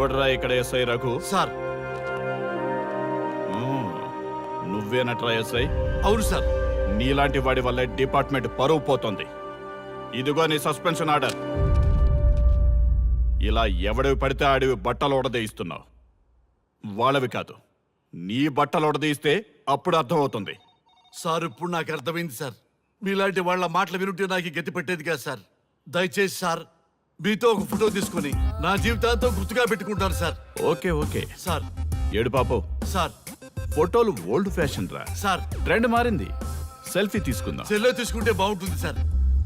ఎవడ్రా ఇక్కడ SI Raghu? Sir. నువ్వేనట్రా SI? అవును సార్. నీలాంటి వాడి వల్ల డిపార్ట్మెంట్ పరువు పోతుంది. ఇదిగో నీ సస్పెన్షన్ ఆర్డర్. ఇలా ఎవడివి పడితే ఆడివి బట్టలు ఉడదీయిస్తున్నావు. వాళ్ళవి కాదు, నీ బట్టలు ఉడదీయిస్తే అప్పుడు అర్థమవుతుంది. సార్ ఇప్పుడు నాకు అర్థమైంది సార్. మీలాంటి వాళ్ళ మాటలు వినుంటే నాకు గతి పెట్టేది కాదు సార్. దయచేసి సార్ మీతో ఒక ఫోటో తీసుకుని నా జీవితాంతో గుర్తుగా పెట్టుకుంటాను సార్. Okay okay sir. ఏడు పాపం సార్. ఫోటోలు ఓల్డ్ ఫ్యాషన్ రా సార్. ట్రెండ్ మారింది. సెల్ఫీ తీసుకుందాం. సెల్లో తీసుకుంటే బాగుంటుంది సార్.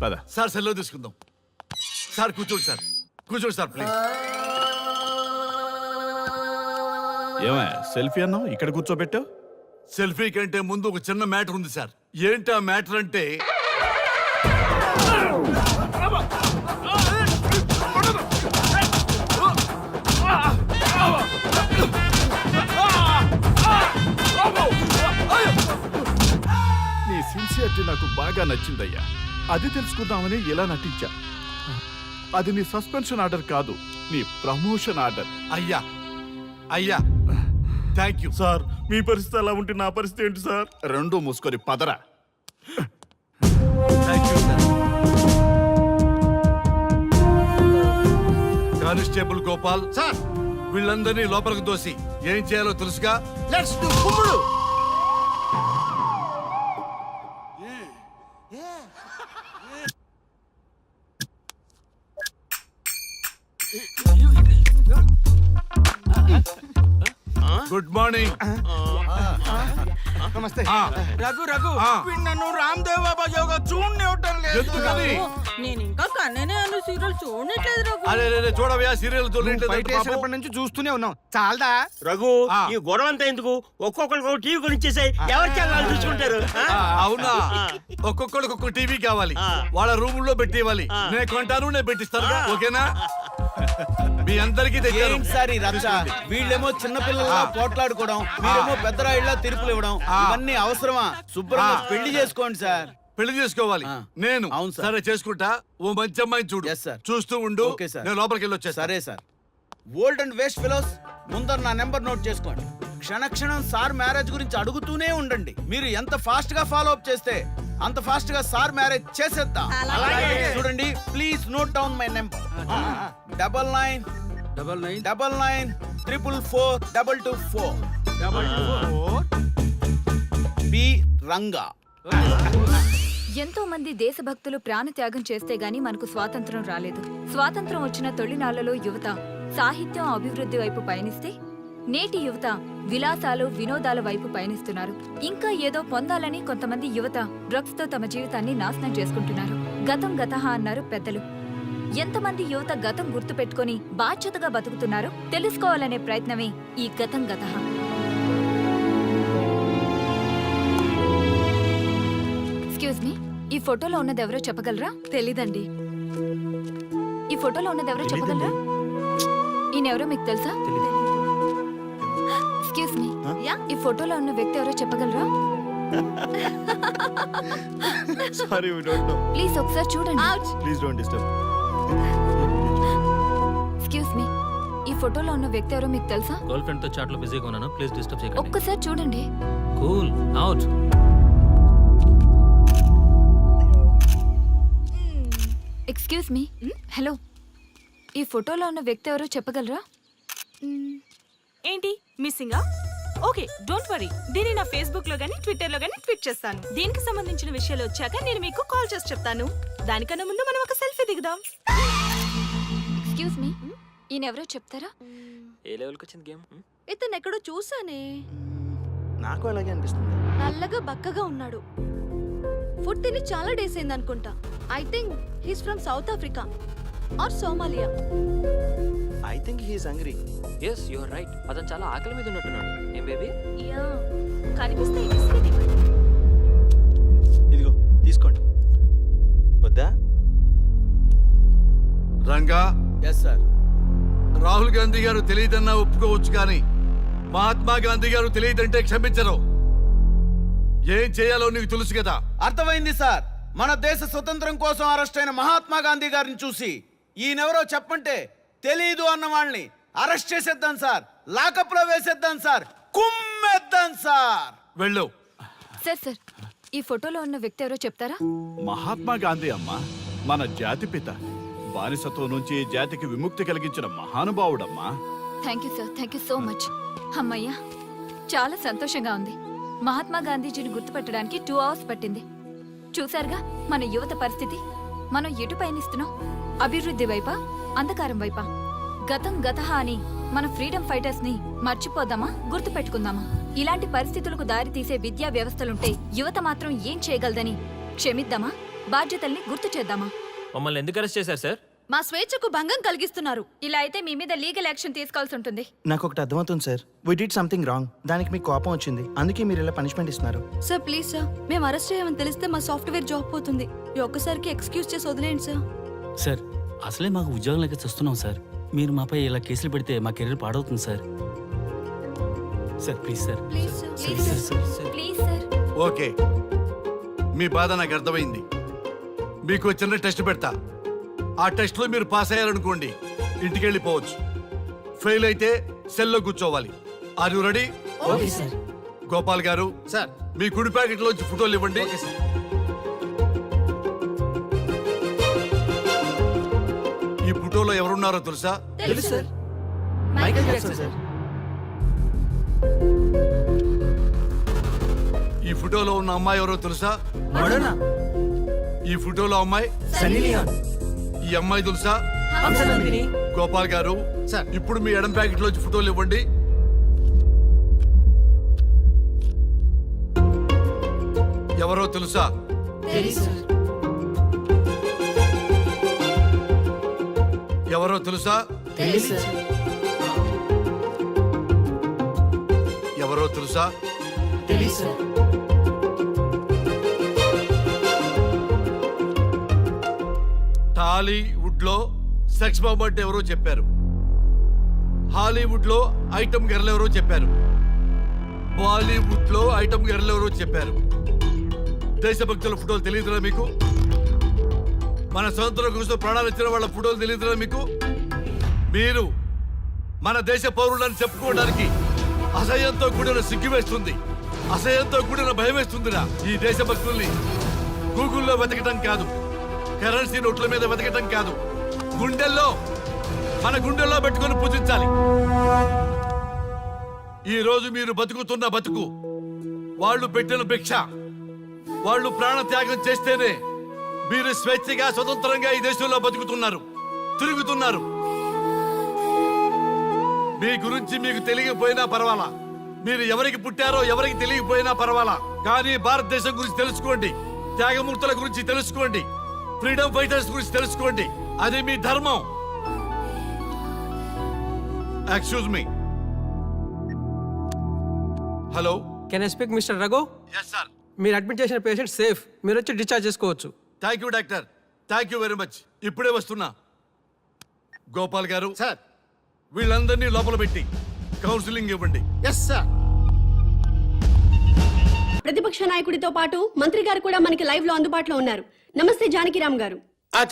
పద సార్, సెల్లో తీసుకుందాం. సార్ కూర్చోండి సార్. కూర్చోండి సార్ ప్లీజ్. ఏమే సెల్ఫీ అన్నావు, ఇక్కడ కూర్చోబెట్టావు? సెల్ఫీ కంటే ముందు ఒక చిన్న మ్యాటర్ ఉంది సార్. ఏంటి ఆ మ్యాటర్ అంటే, నీ సిన్సియారిటీ నాకు బాగా నచ్చిందయ్యా. అది తెలుసుకుందామని ఇలా నటించా. అది నీ సస్పెన్షన్ ఆర్డర్ కాదు, నీ ప్రమోషన్ ఆర్డర్. అయ్యా అయ్యా థ్యాంక్ యూ సార్. మీ పరిస్థితి అలా ఉంటే నా పరిస్థితి ఏంటి సార్? రెండు మూసుకొని పదరా. Thank you sir. Constable Gopal sir. వీళ్ళందరినీ లోపలికి దోసి ఏం చేయాలో తెలుసుగా. లెట్స్ డు కుమ్ముడు. Good morning. నమస్తే. రఘు రఘు నన్ను రామ్దేవ్ బాబా యోగా చూడనివ్వటం లేదు. ఎందుకని? నేను ఇంకా కన్ననే అను సీరియల్ చూడట్లేదు రఘు. అరే చూడవయ్యా, సీరియల్ బయట నుంచి చూస్తూనే ఉన్నాం. చాలదా రఘు ఈ గొడవ అంతా ఎందుకు? ఒక్కొక్కరికి ఒక టీవీ కొనిచ్చేసాయి. ఎవరి ఛానల్ చూసుకుంటారు. అవునా? ఒక్కొక్కడికి ఒక్కొక్క టీవీ కావాలి, వాళ్ళ రూముల్లో పెట్టి ఇవ్వాలి. నేను కొంటాను, నేను పెట్టిస్తాను. ఓకేనా? మీ అందరికీ సార్ ఈ రచ్చ. వీళ్ళేమో చిన్న పిల్లల్లో పోట్లాడుకోవడం, మీరేమో పెద్దరాయిళ్ళ తీర్పులు ఇవ్వడం, ఇవన్నీ అవసరమా? శుభ్రంగా పెళ్లి చేసుకోండి సార్. పెళ్లి చేసుకోవాలి నేను. అవును సార్. సరే చేసుకుంటా. ఓ మంచి అమ్మాయిని చూడు. Yes, sir. చూస్తూ ఉండు. Okay, sir. నేను లోపలికి వెళ్ళి వచ్చేస్తా. సరే sir. Old and waste fellows, ముందర నా నెంబర్ నోట్ చేసుకోండి. క్షణక్షణం సార్ మ్యారేజ్ గురించి అడుగుతూనే ఉండండి. మీరు ఎంత ఫాస్ట్ గా ఫాలో అప్ చేస్తే అంత ఫాస్ట్ గా సార్ మ్యారేజ్ చేసేద్దాం. చూడండి, please note down my number. 9999442224. B Ranga. ఎంతో మంది దేశభక్తులు ప్రాణత్యాగం చేస్తే గాని మనకు స్వాతంత్రం రాలేదు. స్వాతంత్రం వచ్చిన తొలినాళ్లలో యువత సాహిత్యం అభివృద్ధి వైపు పయనిస్తే నేటి యువత విలాసాలు వినోదాల వైపు పయనిస్తున్నారు. ఇంకా ఏదో పొందాలని కొంతమంది యువత డ్రగ్స్ తో తమ జీవితాన్ని నాశనం చేసుకుంటున్నారు. గతం గతహ అన్నారు పెద్దలు. ఎంతమంది యువత గతం గుర్తు పెట్టుకుని బాధ్యతగా బతుకుతున్నారో తెలుసుకోవాలనే ప్రయత్నమే ఈ గతం గతహ. ఎక్స్క్యూజ్ మీ, ఈ ఫోటోలో ఉన్నది ఎవరో చెప్పగలరా? తెలీదండి. ఈ ఫోటోలో ఉన్నది ఎవరో చెప్పగలరా? ఈయనెవరో మీకు తెలుసా? ఎక్స్క్యూజ్ మీ, ఈ ఫోటోలో ఉన్న వ్యక్తి ఎవరో చెప్పగలరా? Sorry, we don't know. Please ఒకసారి చూడండి. Please don't disturb. Excuse me, ఈ ఫోటోలో ఉన్న వ్యక్తి ఎవరో మీకు తెలుసా? గర్ల్ ఫ్రెండ్ తో చాట్ లో బిజీగా ఉన్నాను, ప్లీజ్ డిస్టర్బ్ చేయకండి. ఒక్కసారి చూడండి. Cool out. Excuse me, hello, ఈ ఫోటోలో ఉన్న వ్యక్తి ఎవరో చెప్పగలరా? ఏంటి మిస్సింగా? Okay, don't worry. దీన్ని నా ఫేస్బుక్ లో గానీ ట్విట్టర్ లో గానీ ట్వీట్ చేస్తాను. దీనికి సంబంధించిన విషయాలు వచ్చాక నేను మీకు కాల్ చేసి చెప్తాను. దానికన్నా ముందు మనం ఒక సెల్ఫీ దిగుదాం. ఎక్స్క్యూజ్ మీ, ఈయన ఎవరో చెప్తారా? ఏ లెవెల్ కి వచ్చింది గేమ్? ఇతను ఎక్కడో చూసానే. నాకు అలాగే అనిపిస్తుంది. నల్లగా బక్కగా ఉన్నాడు. ఫుడ్ తిని చాలా డేస్ అయింది అనుకుంటా. I think he's from South Africa or Somalia. I think he is hungry. yes you are right. అతను చాలా ఆకలి మీద ఉన్నట్టున్నాడు. ఏం బేబీ? యా, కనిపిస్తే ఈ బిస్కెట్ ఇవ్వండి. ఇదిగో తీసుకోండి. వద్దా? రంగా. Yes sir. రాహుల్ గాంధీ గారు తెలియదన్నా ఒప్పుకోవచ్చు, కానీ మహాత్మా గాంధీ గారు తెలియదంటే క్షమించరు. ఏం చేయాలో నీకు తెలుసు కదా. అర్థమైంది సార్. మన దేశ స్వతంత్రం కోసం అరెస్ట్ అయిన మహాత్మా గాంధీ గారిని చూసి ఈయనెవరో చెప్పంటే తెలీదు అన్న వాళ్ళని అరెస్ట్ చేసేద్దాం సార్, లాకప్ లో వేసేద్దాం సార్, కుమ్మేద్దాం సార్. వెళ్ళు. సార్ సార్ ఈ ఫోటోలో ఉన్న వ్యక్తి ఎవరో చెప్తారా? మహాత్మా గాంధీ అమ్మా, మన జాతిపిత. బానిసత్వం నుంచి ఈ జాతికి విముక్తి కలిగించిన మహానుభావుడమ్మా. Thank you sir, thank you so much. అమ్మయ్యా, చాలా సంతోషంగా ఉంది. మహాత్మా గాంధీజీని గుర్తుపట్టడానికి 2 hours పట్టింది. చూసారుగా మన యువత పరిస్థితి. మనం ఎటు పయనిస్తున్నాం? అభివృద్ధి వైపా, అంధకారం వైపా? గతం గతహ అని మన ఫ్రీడమ్ ఫైటర్స్ ని మర్చిపోదామా, గుర్తు పెట్టుకుందామా? ఇలాంటి పరిస్థితులకు దారి తీసే విద్యా వ్యవస్థలుంటే యువత మాత్రం ఏం చేయగలదని క్షమిద్దామా, బాధ్యతల్ని గుర్తు చేద్దామా? మమ్మల్ని ఎందుకు అరెస్ట్ చేశారు సార్? మా స్వేచ్ఛకు భంగం కలిగిస్తున్నారు. ఇలా అయితే మీ మీద లీగల్ యాక్షన్ తీసుకోవాల్సి ఉంటుంది. నాకు ఒకటి అర్థమవుతుంది sir, we did something wrong. దానికి మీకు కోపం వచ్చింది, అందుకే మీరు ఇలా పనిష్మెంట్ ఇస్తున్నారు. సార్ ప్లీజ్ సార్, మేము అరెస్ట్ చేయమని తెలిస్తే మా సాఫ్ట్వేర్ జాబ్ పోతుంది. ఈ ఒక్కసారికి ఎక్స్క్యూజ్ చేసి వదిలేయండి సార్. సార్ అసలే మాకు ఉద్యోగం లేక చూస్తున్నాం సార్. మీరు మాపై ఇలా కేసులు పెడితే మా కెరీర్ పాడవుతుంది సార్. Sir please sir. Please sir. Please sir. Okay, మీ బాధ నాకు అర్థమైంది. మీకు చిన్న టెస్ట్ పెడతా. ఆ టెస్ట్ లో మీరు పాస్ అయ్యారనుకోండి, ఇంటికి వెళ్ళిపోవచ్చు. ఫెయిల్ అయితే సెల్లో కూర్చోవాలి. Are you ready? Okay sir. Gopal గారు సార్ మీ కుడి ప్యాకెట్ లోంచి ఫోటోలు ఇవ్వండి. ఈ ఫోటోలో ఎవరున్నారో తెలుసా? తెలుసు సార్, మైకేల్ జాక్సన్ సార్. ఈ ఫోటోలో ఉన్న అమ్మాయి ఎవరో తెలుసా? మడోనా, ఈ ఫోటోలో అమ్మాయి సన్నీ లియోన్, ఈ అమ్మాయి తెలుసా? హంసనందిని. గోపాల్ గారు సార్. ఇప్పుడు మీ ఎడం ప్యాకెట్ లోంచి ఫోటోలు ఇవ్వండి. ఎవరో తెలుసా? ఎవరో తెలుసా? ఎవరో తెలుసా? టాలీవుడ్ లో సెక్స్ బాంబ్ అంటే ఎవరో చెప్పారు. హాలీవుడ్ లో ఐటమ్ గర్ల్ ఎవరో చెప్పారు. బాలీవుడ్ లో ఐటమ్ గర్ల్ ఎవరో చెప్పారు. దేశభక్తుల ఫోటోలు తెలియదురా మీకు? మన స్వతంత్రం కోసం ప్రాణాలు ఇచ్చిన వాళ్ళ ఫోటోలు తెలియదురా మీకు? మీరు మన దేశ పౌరులని చెప్పుకోవడానికి అసహ్యంతో కూడిన సిగ్గు వేస్తుంది, అసహ్యంతో కూడిన భయం వేస్తుందిరా. ఈ దేశభక్తుల్ని గూగుల్లో వెతకటం కాదు, కరెన్సీ నోట్ల మీద వెతకటం కాదు, గుండెల్లో, మన గుండెల్లో పెట్టుకొని పూజించాలి. ఈ రోజు మీరు బతుకుతున్న బతుకు వాళ్ళు పెట్టిన భిక్ష. వాళ్ళు ప్రాణ త్యాగం చేస్తేనే మీరు స్వేచ్ఛగా స్వతంత్రంగా ఈ దేశంలో బతుకుతున్నారు, తిరుగుతున్నారు. మీ గురించి మీకు తెలియకపోయినా పర్వాలా, మీరు ఎవరికి పుట్టారో ఎవరికి తెలియకపోయినా పర్వాలా, కానీ భారతదేశం గురించి తెలుసుకోండి, త్యాగమూర్తుల గురించి తెలుసుకోండి, ఫ్రీడమ్ ఫైటర్స్ గురించి తెలుసుకోండి. అది మీ ధర్మం. Excuse me. Hello, can I speak mister Raghu? Yes sir. మీరు అడ్మిట్ చేసిన పేషెంట్ సేఫ్, మీరు వచ్చి డిశ్చార్జ్ చేసుకోవచ్చు. Thank you doctor, thank you very much. ఇప్పుడే వస్తున్నా. గోపాల్ గారు సార్. వీళ్ళందరినీ లోపల పెట్టి కౌన్సిలింగ్ ఇవ్వండి. Yes sir. ప్రతిపక్ష నాయకుడితో పాటు మంత్రి గారు కూడా మనకి లైవ్ లో అందుబాటులో ఉన్నారు. నమస్తే జానకిరామ్ గారు.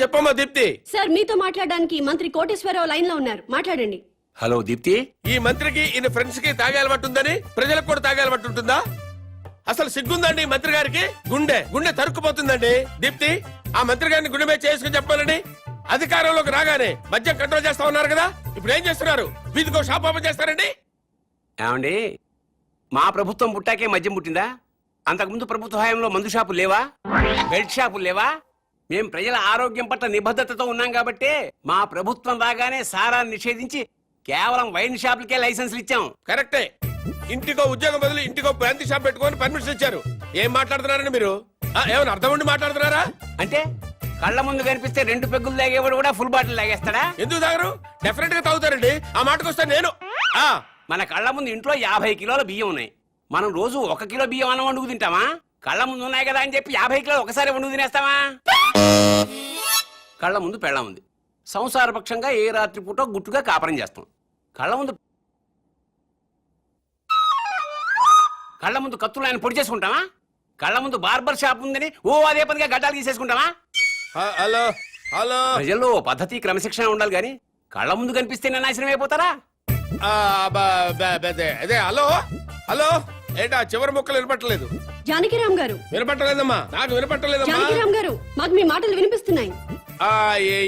చెప్పమ్మా దీప్తి. సార్ మీతో మాట్లాడడానికి మంత్రి కోటేశ్వరరావు లైన్ లో ఉన్నారు, మాట్లాడండి. హలో దీప్తి. ఈ మంత్రికి ఈయన ఫ్రెండ్స్ కి తాగే అలవాటు ఉందని ప్రజలకు కూడా తాగే అలవాటు ఉంటుందా? అసలు సిగ్గుందండి ఈ మంత్రి గారికి? గుండె గుండె తరుక్కుపోతుందండి. దీప్తి, ఆ మంత్రి గారిని గుండె మీద చేసుకుని చెప్పాలండి. అధికారంలోకి రాగానే మద్యం కంట్రోల్ చేస్తా ఉన్నారు కదా, ఇప్పుడు ఏం చేస్తున్నారు? వీధికో షాప్ ఓపెన్ చేస్తారండి. ఏమండి, మా ప్రభుత్వం పుట్టాకే మద్యం పుట్టిందా? అంతకుముందు ప్రభుత్వ హయాంలో మందు షాపులు లేవా? బెల్ట్ షాపులు లేవా? మేం ప్రజల ఆరోగ్యం పట్ల నిబద్ధతతో ఉన్నాం కాబట్టి మా ప్రభుత్వం రాగానే సారాన్ని నిషేధించి కేవలం వైన్ షాపులకే లైసెన్సులు ఇచ్చాం. కరెక్టే. ఇంటికో ఉద్యోగం బదులు ఇంటికో బ్రాంతి షాప్ పెట్టుకొని పర్మిషన్ ఇచ్చారు. ఏం మాట్లాడుతున్నారండి మీరు? ఏమైనా అర్థం ఉండి మాట్లాడుతున్నారా? అంటే కళ్ళ ముందు కనిపిస్తే 2 పెగ్గులు తాగేవాడు కూడా ఫుల్ బాటిల్ తాగేస్తాడా? ఎందుకు తాగరు? డెఫినెట్ గా తాగుతారండి. ఆ మాటకు వస్తే నేను మన కళ్ళ ముందు ఇంట్లో 50 కిలోల బియ్యం ఉన్నాయి. మనం రోజు 1 కిలో బియ్యం అన్నం వండుకు తింటామా? కళ్ళ ముందు ఉన్నాయి కదా అని చెప్పి 50 కిలోలు ఒకసారి వండుకు తినేస్తామా? కళ్ళ ముందు పెళ్ళం ఉంది, సంసారపక్షంగా ఏ రాత్రి పూట గుట్టుగా కాపురం చేస్తాం. కళ్ళ ముందు కత్తులు ఆయన పొడి చేసుకుంటామా? కళ్ళ ముందు బార్బర్ షాప్ ఉందని అదే పనిగా గడ్డాలు తీసేసుకుంటామా? Hello hello. ప్రజల్లో పద్ధతి క్రమశిక్షణ ఉండాలి గాని కళ్ళ ముందు కనిపిస్తే నాశనం అయిపోతారా? అదే హలో హలో ఏంటా చివరి ముక్కలు వినపట్టలేదు. జానకిరామ్ గారు, వినపట్టలేదమ్మా, నాకు వినపట్టలేదమ్మా. జానకిరామ్ గారు, మాకు మీ మాటలు వినిపిస్తున్నాయి.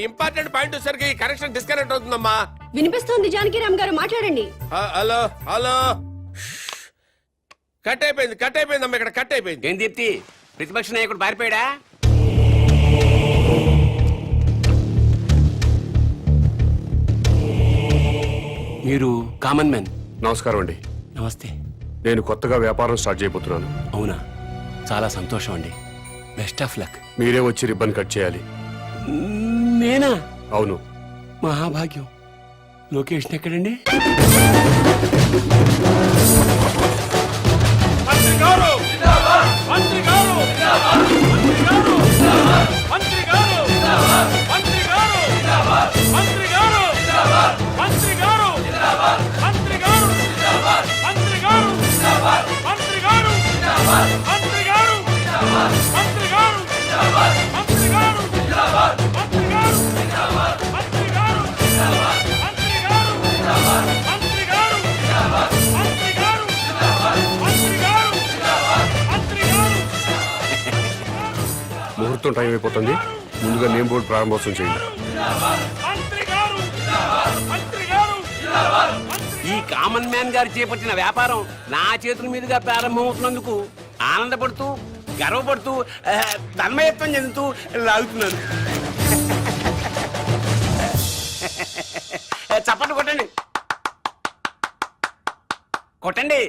ఇంపార్టెంట్ పాయింట్ వచ్చేసరికి కనెక్షన్ డిస్కనెక్ట్ అవుతుందమ్మా. వినిపిస్తోంది జానకిరామ్ గారు, మాట్లాడండి. హలో హలో కట్ అయిపోయిందమ్మా, ఇక్కడ కట్ అయిపోయింది. ఏం దీప్తి, ప్రతిపక్ష నాయకుడు పారిపోయాడా? మీరు కామన్ మ్యాన్. నమస్కారం అండి. నమస్తే. నేను కొత్తగా వ్యాపారం స్టార్ట్ చేయబోతున్నాను. అవునా, చాలా సంతోషం అండి. Best of luck. మీరే వచ్చి రిబ్బన్ కట్ చేయాలి. నేనా? అవును. మహాభాగ్యం. లొకేషన్ ఎక్కడండి? ముహూర్తం టైం అయిపోతుంది. ముందుగా నేమ్ బోర్డు ప్రారంభోత్సవం చేయండి. ఈ కామన్ మ్యాన్ గారు చేపట్టిన వ్యాపారం నా చేతుల మీదుగా ప్రారంభమవుతున్నందుకు ఆనందపడుతూ, గర్వపడుతూ, తన్మయత్వం చెందుతూ లాగుతున్నాను. చప్పట్లు కొట్టండి, కొట్టండి.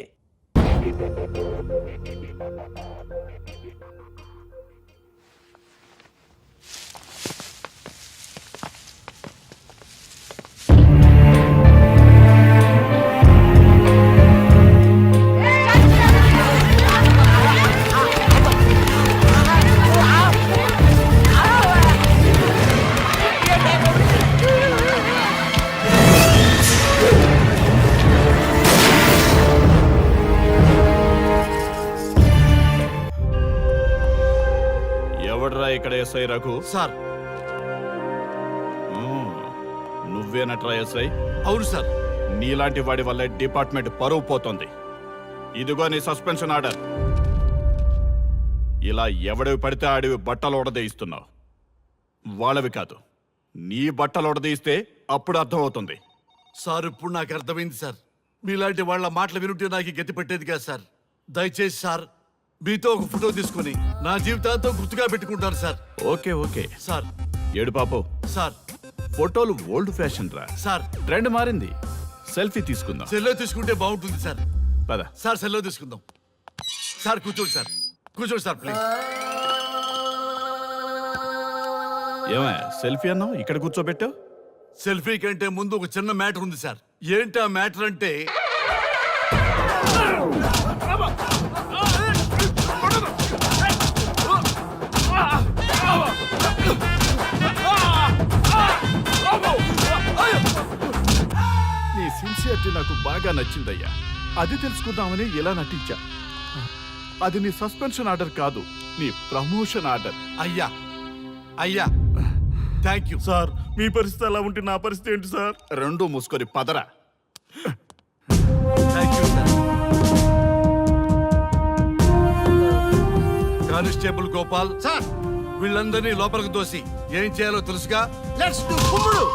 ఎవడ్రా ఇక్కడ ఎస్ఐ రఘు? సార్. నువ్వేనట్రా ఎస్ఐ? అవును సార్. నీలాంటి వాడి వల్ల డిపార్ట్మెంట్ పరువు పోతుంది. ఇదిగో నీ సస్పెన్షన్ ఆర్డర్. ఇలా ఎవడివి పడితే ఆడివి బట్టలు ఉడదీయిస్తున్నావు. వాళ్ళవి కాదు, నీ బట్టలు ఉడదీయిస్తే అప్పుడు అర్థమవుతుంది. సార్, ఇప్పుడు నాకు అర్థమైంది సార్. మీలాంటి వాళ్ళ మాటలు వినుంటే నాకు గతి పెట్టేది కాదు సార్. దయచేసి సార్, మీతో ఒక ఫోటో తీసుకుని నా జీవితాంతో గుర్తుగా పెట్టుకుంటాను సార్. Okay okay sir. ఏడు పాపు సార్. ఫోటోలు ఓల్డ్ ఫ్యాషన్ రా సార్. ట్రెండ్ మారింది. సెల్ఫీ తీసుకుందాం. సెల్లో తీసుకుంటే బాగుంటుంది సార్. పద సార్, సెల్లో తీసుకుందాం. సార్ కూర్చోండి సార్, కూర్చోండి సార్ ప్లీజ్. ఏమా సెల్ఫీ అన్నావు, ఇక్కడ కూర్చోబెట్టావు? సెల్ఫీ కంటే ముందు ఒక చిన్న మ్యాటర్ ఉంది సార్. ఏంటి ఆ మ్యాటర్ అంటే, నీ సిన్సియరిటీ నాకు బాగా నచ్చిందయ్యా. అది తెలుసుకుందామని ఇలా నటించా. అది నీ సస్పెన్షన్ ఆర్డర్ కాదు, నీ ప్రమోషన్ ఆర్డర్. అయ్యా అయ్యా థ్యాంక్ యూ సార్. మీ పరిస్థితి అలా ఉంటే నా పరిస్థితి ఏంటి సార్? రెండు మూసుకొని పదరా. Thank you sir. Constable Gopal sir, వీళ్ళందరినీ లోపలికి తోసి ఏం చేయాలో తెలుసుగా. లెట్స్ డు కుమ్ముడు.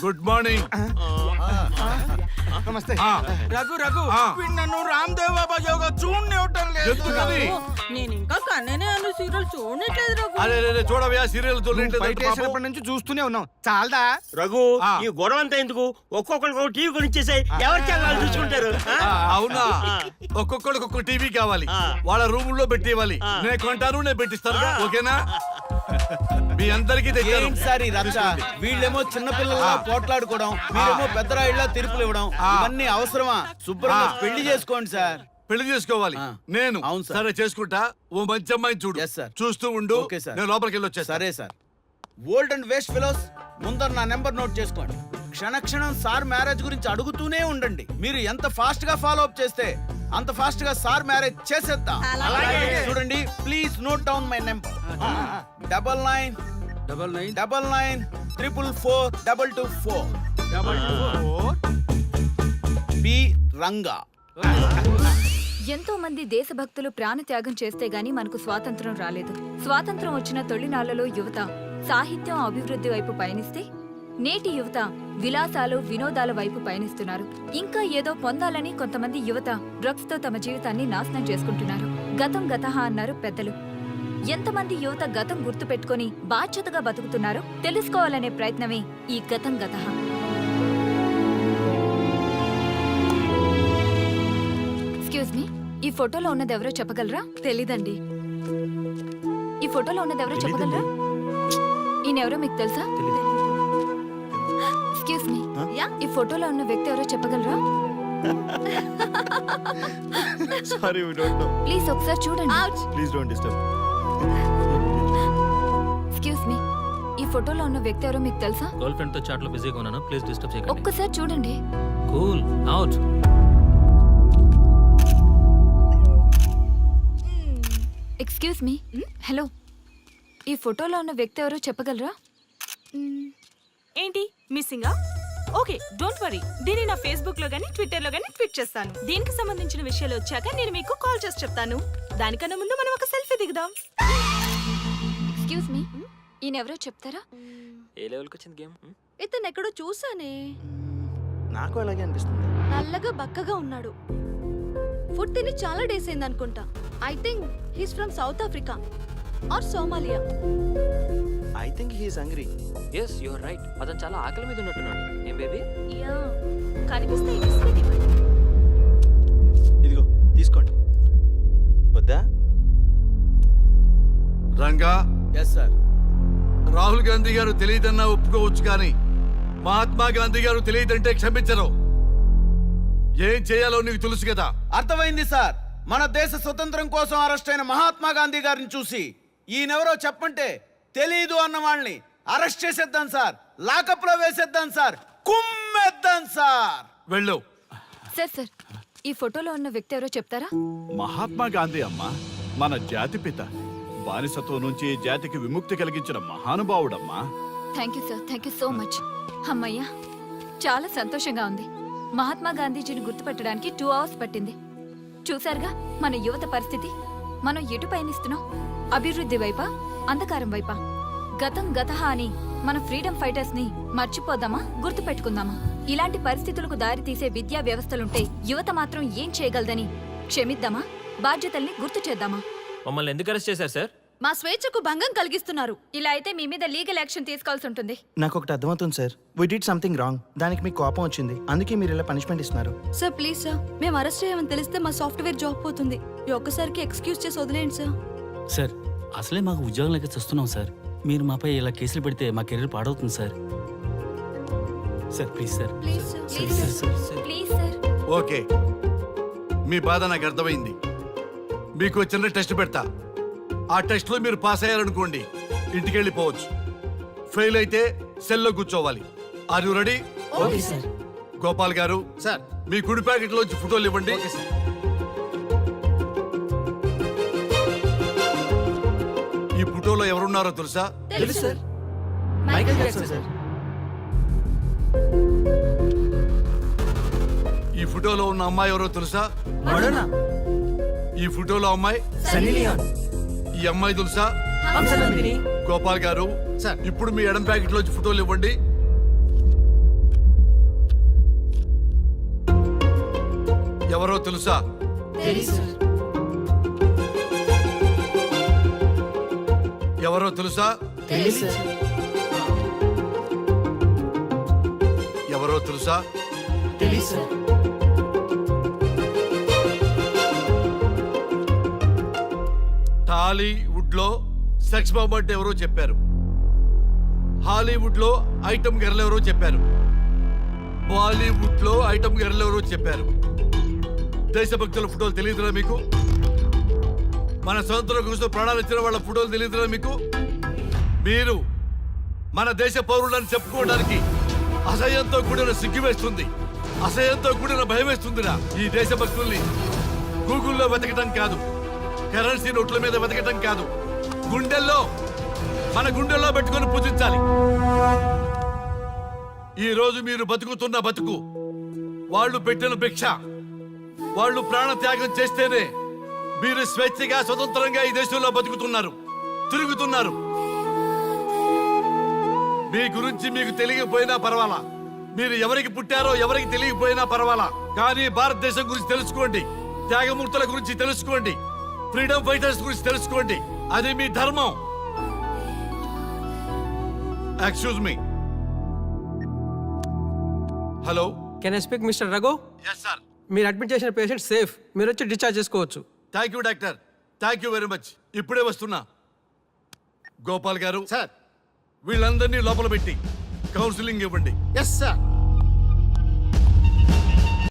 Good morning. నమస్తే. రఘు రఘు వీడు నన్ను రామ్ దేవ్ బాబా యోగా చూడనివ్వటం లేదు. ఎందుకని? నేను ఇంకా కన్ననే అను సీరియల్ చూడట్లేదు రఘు. అరే చూడవయ్యా, సీరియల్ బయట నుంచి చూస్తూనే ఉన్నాం. చాలదా? రఘు ఆ. ఈ గొడవ అంతా ఎందుకు? ఒక్కొక్కరికి టీవీ కొనిచ్చేసాయి, ఎవరి ఛానల్ చూసుకుంటారు. అవునా? ఒక్కొక్కడికి ఒక్కొక్క టీవీ కావాలి, వాళ్ళ రూమ్ లో పెట్టివ్వాలి. నేను కొంటాను, నేను పెట్టిస్తాను. ఓకేనా? మీ అందరికీ తెచ్చాను. ఏంటి సార్ ఈ రచ్చ? వీళ్ళేమో చిన్నపిల్లల పోట్లాడుకోవడం, మీరేమో పెద్దరాయిళ్ళ తీర్పులు ఇవ్వడం, ఇవన్నీ అవసరమా? శుభ్రంగా పెళ్లి చేసుకోండి సార్. పెళ్లి చేసుకోవాలి నేను. అవును సార్. సరే చేసుకుంటా. ఓ మంచి అమ్మాయిని చూడు. Yes, sir. చూస్తూ ఉండు. Okay, sir. నేను లోపలికి వెళ్ళి వచ్చేస్తా. సరే sir. Old and waste fellows, ముందర నా నెంబర్ నోట్ చేసుకోండి. క్షణక్షణం సార్ మ్యారేజ్ గురించి అడుగుతూనే ఉండండి. మీరు ఎంత ఫాస్ట్ గా ఫాలో అప్ చేస్తే అంత ఫాస్ట్ గా సార్ మ్యారేజ్ చేసేద్దాం. చూడండి, please note down my number. 9999442224 B Ranga. ఎంతో మంది దేశభక్తులు ప్రాణత్యాగం చేస్తే గాని మనకు స్వాతంత్రం రాలేదు. స్వాతంత్రం వచ్చిన తొలినాళ్లలో యువత సాహిత్యం అభివృద్ధి వైపు పయనిస్తే నేటి యువత విలాసాలు వినోదాల వైపు పయనిస్తున్నారు. ఇంకా ఏదో పొందాలని కొంతమంది యువత డ్రగ్స్ తో తమ జీవితాన్ని నాశనం చేసుకుంటున్నారు. గతం గతహ అన్నారు పెద్దలు. ఎంతమంది యువత గతం గుర్తు పెట్టుకుని బాధ్యతగా బతుకుతున్నారో తెలుసుకోవాలనే ప్రయత్నమే ఈ గతం గతహ. ఎక్స్క్యూజ్ మీ, ఈ ఫోటోలో ఉన్నది ఎవరో చెప్పగలరా? తెలీదండి. ఈ ఫోటోలో ఉన్నది ఎవరో చెప్పగలరా? ఈయనెవరో మీకు తెలుసా? ఎక్స్క్యూజ్ మీ, ఈ ఫోటోలో ఉన్న వ్యక్తి ఎవరో చెప్పగలరా? Sorry, we don't know. Please ఒకసారి చూడండి. Please don't disturb. Excuse me, ఈ ఫోటోలో ఉన్న వ్యక్తి ఎవరో మీకు తెలుసా? గర్ల్ ఫ్రెండ్ తో చాట్ లో బిజీగా ఉన్నాను, ప్లీజ్ డిస్టర్బ్ చేయకండి. ఒక్కసారి చూడండి. Cool out. Excuse me, hello, ఈ ఫోటోలో ఉన్న వ్యక్తి ఎవరో చెప్పగలరా? ఏంటి మిస్సింగా? ఓకే, డోంట్ వరీ, దీన్ని నా ఫేస్బుక్ లో గానీ ట్విట్టర్ లో గానీ ట్వీట్ చేస్తాను. దీనికి సంబంధించిన విషయాలు వచ్చాక నేను మీకు కాల్ చేసి చెప్తాను. దానికన్నా ముందు మనం ఒక సెల్ఫీ దిగుదాం. ఎక్స్క్యూజ్ మీ, ఈయన ఎవరో చెప్తారా? ఏ లెవెల్కి వచ్చింది గేమ్? ఇతను ఎక్కడో చూసానే. నాకు అలాగే అనిపిస్తుంది. నల్లగా బక్కగా ఉన్నాడు. ఫుడ్ తిని చాలా డేస్ అయింది అనుకుంటా. I think he's from South Africa or Somalia. I think he is hungry. Yes you are right, అతను చాలా ఆకలి మీద ఉన్నట్టున్నాడు. ఏం బేబీ? యా, కనిపిస్తే ఈ బిస్కెట్ ఇవ్వండి. ఇదిగో తీసుకోండి. వద్దా? Ranga, yes sir. రాహుల్ గాంధీ గారు తెలియదన్నా ఒప్పుకోవచ్చు, కానీ మహాత్మా గాంధీ గారు తెలియదంటే క్షమించరు. ఏం చేయాలో నీకు తెలుసు కదా. అర్థమైంది సార్. మన దేశ స్వతంత్రం కోసం అరెస్ట్ అయిన మహాత్మా గాంధీ గారిని చూసి ఈయనెవరో చెప్పంటే తెలీదు అన్న వాళ్ళని అరెస్ట్ చేసేద్దాం సార్. లాకప్ లో వేసేద్దాం సార్. కుమ్మేద్దాం సార్. వెళ్ళు. సార్ సార్, ఈ ఫోటోలో ఉన్న వ్యక్తి ఎవరో చెప్తారా? మహాత్మా గాంధీ అమ్మా, మన జాతిపిత. బానిసత్వం నుంచి జాతికి విముక్తి కలిగించిన మహానుభావుడమ్మా. Thank you sir, thank you so much. అమ్మయ్యా, చాలా సంతోషంగా ఉంది. మహాత్మా గాంధీజీని గుర్తుపెట్టడానికి 2 hours పట్టింది. చూసారుగా మన యువత పరిస్థితి. మనం ఎటు పయనిస్తున్నాం? అభివృద్ధి వైపా, అంధకారం వైపా? గతం గతహ అని మన ఫ్రీడమ్ ఫైటర్స్ ని మర్చిపోదామా, గుర్తుపెట్టుకుందామా? ఇలాంటి పరిస్థితులకు దారి తీసే విద్యా వ్యవస్థలుంటే యువత మాత్రం ఏం చేయగలదని క్షమిద్దామా, బాధ్యతల్ని గుర్తు చేద్దామా? మమ్మల్ని ఎందుకు అరెస్ట్ చేశారు సార్? మా స్వేచ్ఛకు భంగం కలిగిస్తున్నారు. ఇలా అయితే మీ మీద లీగల్ యాక్షన్ తీసుకోవాల్సి ఉంటుంది. నాకు ఒకటి అర్థమవుతుంది sir. We did something wrong. దానికి మీకు కోపం వచ్చింది, అందుకే మీరు ఇలా పనిష్మెంట్ ఇస్తున్నారు. సార్ ప్లీజ్ సార్, మేము అరెస్ట్ చేయమని తెలిస్తే మా సాఫ్ట్వేర్ జాబ్ పోతుంది. ఈ ఒక్కసారికి ఎక్స్క్యూజ్ చేసి వదిలేండి సార్. సార్, అసలే మాకు ఉద్యోగం లేక చూస్తున్నాం సార్. మీరు మాపై ఇలా కేసులు పెడితే మా కెరీర్ పాడవుతుంది సార్. Sir please sir. Please sir. Please sir, please sir. Okay, మీ బాధ నాకు అర్థమైంది. మీకు చిన్న టెస్ట్ పెడతా. ఆ టెస్ట్ లో మీరు పాస్ అయ్యారనుకోండి, ఇంటికి వెళ్ళిపోవచ్చు. ఫెయిల్ అయితే సెల్లో కూర్చోవాలి. Are you ready? Okay sir. Gopal గారు సార్. మీ కుడి ప్యాకెట్ లోంచి ఫోటోలు ఇవ్వండి. ఈ ఫోటోలో ఎవరున్నారో తెలుసా? తెలుసు సార్. Michael Jackson sir. ఈ ఫోటోలో ఉన్న అమ్మాయి ఎవరో తెలుసా? మడోనా. ఈ ఫోటోలో అమ్మాయి సన్నీ లియోన్. ఈ అమ్మాయి తెలుసా? హంసనందిని. గోపాల్ గారు సార్. ఇప్పుడు మీ ఎడం ప్యాకెట్ లోంచి ఫోటోలు ఇవ్వండి. ఎవరో తెలుసా? తెలుసు. ఎవరో తెలుసా? తెలుసు. ఎవరో తెలుసా? తెలుసు. టాలీవుడ్ లో సెక్స్ బాంబ్ అంటే ఎవరో చెప్పారు. హాలీవుడ్ లో ఐటమ్ గర్ల్ ఎవరో చెప్పారు. బాలీవుడ్ లో ఐటమ్ గర్ల్ ఎవరో చెప్పారు. దేశభక్తుల ఫోటోలు తెలియదురా మీకు? మన స్వతంత్రం కోసం ప్రాణాలు ఇచ్చిన వాళ్ళ ఫోటోలు తెలియదురా మీకు? మీరు మన దేశ పౌరులని చెప్పుకోవడానికి అసహ్యంతో కూడిన సిగ్గు వేస్తుంది, అసహ్యంతో కూడిన భయం వేస్తుందిరా. ఈ దేశభక్తుల్ని గూగుల్లో వెతకటం కాదు, కరెన్సీ నోట్ల మీద వెతకటం కాదు, గుండెల్లో మన గుండెల్లో పెట్టుకొని పూజించాలి. ఈ రోజు మీరు బతుకుతున్న బతుకు వాళ్ళు పెట్టిన భిక్ష. వాళ్ళు ప్రాణ త్యాగం చేస్తేనే మీరు స్వేచ్ఛగా స్వతంత్రంగా ఈ దేశంలో బతుకుతున్నారు, తిరుగుతున్నారు. మీ గురించి మీకు తెలియకపోయినా పర్వాలా, మీరు ఎవరికి పుట్టారో ఎవరికి తెలియకపోయినా పర్వాలా, కానీ భారతదేశం గురించి తెలుసుకోండి, త్యాగమూర్తుల గురించి తెలుసుకోండి, ఫ్రీడమ్ ఫైటర్స్ గురించి తెలుసుకోండి. అది మీ ధర్మం. Excuse me. Hello, can I speak mister Raghu? Yes sir. మీరు అడ్మిట్ చేసిన పేషెంట్ సేఫ్, మీరు వచ్చి డిశ్చార్జ్ చేసుకోవచ్చు. Thank you doctor, thank you very much. ఇప్పుడే వస్తున్నా. గోపాల్ గారు, సార్. వీళ్ళందరినీ లోపల పెట్టి కౌన్సిలింగ్ ఇవ్వండి. Yes sir.